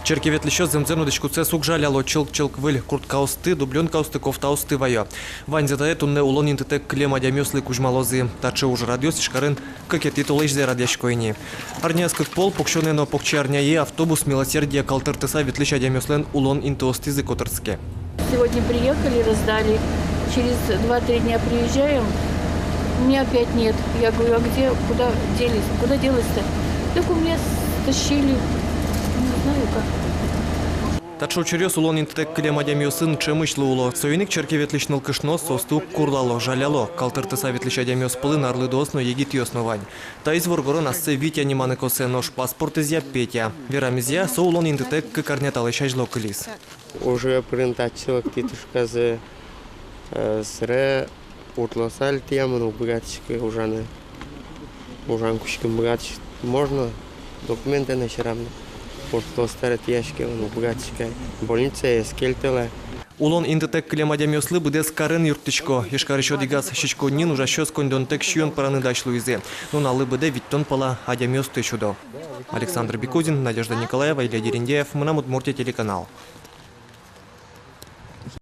Черкеветлище земземнудечку це сук жаляло чилк виль курткаусты, дубленкаусты, кофтаусты вая. Вань затае тунне улон интетек клема дямёслы кужмалозы. Таче уж радиос шкарын какети толежзе радяшкойни. Арняскых пол покшонено покчарняе автобус милосердия калтыртыса ветлища дямёслен улон интоостызы которске. Сегодня приехали, раздали. Через 2-3 дня приезжаем. Меня опять нет. Я говорю, а где, куда делись? Куда делась-то? Так у меня стащили. Не знаю как. Тачо через улон интетек клема дямёсын чемышлы уло. Союник черкеветлищныл кышно состу курлало, жаляло. Калтыртыса ветлища дямёс пылын арлыдосно егит ёсновань. Та из воргорон ассы Витя неманы косе нож паспорт изя Петя. Верамизя со улон интетек кыкарняталы шажло кылис. Уже принтачилок титушка з сре утласаль тему братчика ужанкушкин братч. Можно документы на шрамны. Порто старые ящики братчика. Больница есть кельтела. Улон интетек клема дямёслы быдес карен юртычко. Ешкар еще дигас щечко нин уже щёс кондонтек щуен параны дачлу изе. Но на лыбыде виттон пала а дямёс чудо. Александр Бекузин, Надежда Николаева, Илья Дерендеев, Мунамут Муртия, телеканал.